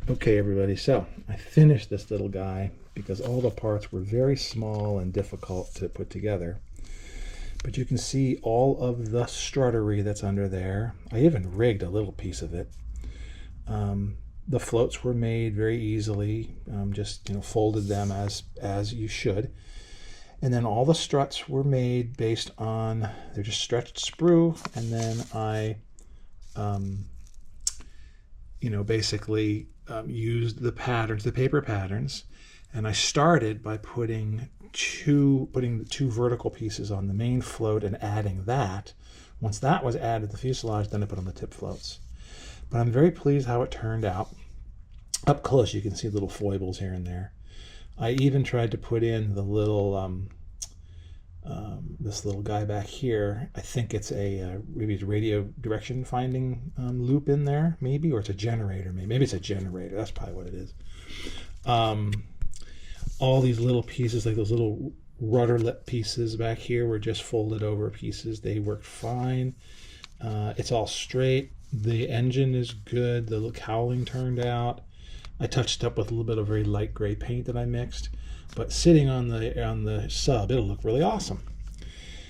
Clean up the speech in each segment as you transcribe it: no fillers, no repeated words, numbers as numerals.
Okay, everybody, so I finished this little guy because all the parts were very small and difficult to put together. But you can see all of the struttery that's under there. I even rigged a little piece of it. The floats were made very easily, just folded them as you should. And then all the struts were made based on, they're just stretched sprue, and then I basically used the patterns, the paper patterns, and I started by putting the two vertical pieces on the main float and adding that. Once that was added to the fuselage, then I put on the tip floats. But I'm very pleased how it turned out. Up close, you can see little foibles here and there. I even tried to put in the little this little guy back here. I think it's maybe it's a radio direction finding loop in there, maybe, or it's a generator. Maybe it's a generator. That's probably what it is. All these little pieces, like those little rudder lip pieces back here, were just folded over pieces. They worked fine. It's all straight. The engine is good. The cowling turned out. I touched up with a little bit of very light gray paint that I mixed, but sitting on the sub, it'll look really awesome.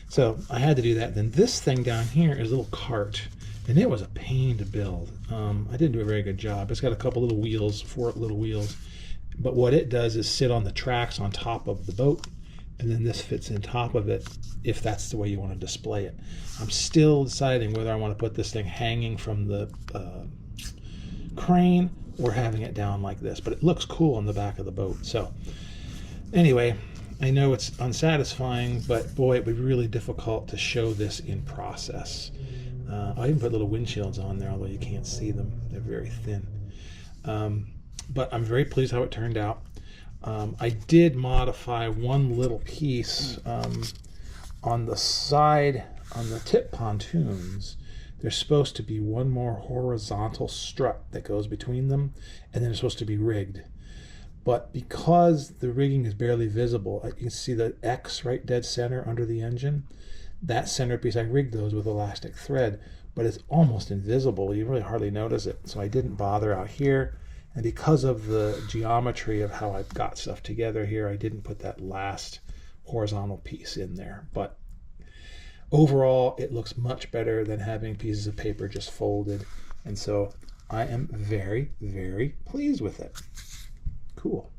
So I had to do that. Then this thing down here is a little cart, and it was a pain to build. I didn't do a very good job. It's got a couple little wheels, 4 little wheels, but what it does is sit on the tracks on top of the boat, and then this fits in top of it if that's the way you want to display it. I'm still deciding whether I want to put this thing hanging from the crane or having it down like this, but it looks cool on the back of the boat. So anyway, I know it's unsatisfying, but boy, it would be really difficult to show this in process. I even put little windshields on there, although you can't see them. They're very thin. But I'm very pleased how it turned out. I did modify one little piece on the side, on the tip pontoons. There's supposed to be one more horizontal strut that goes between them, and then it's supposed to be rigged. But because the rigging is barely visible, you can see the X right dead center under the engine. That centerpiece, I rigged those with elastic thread, but it's almost invisible. You really hardly notice it. So I didn't bother out here. And because of the geometry of how I've got stuff together here, I didn't put that last horizontal piece in there. But overall, it looks much better than having pieces of paper just folded. And so I am very, very pleased with it. Cool.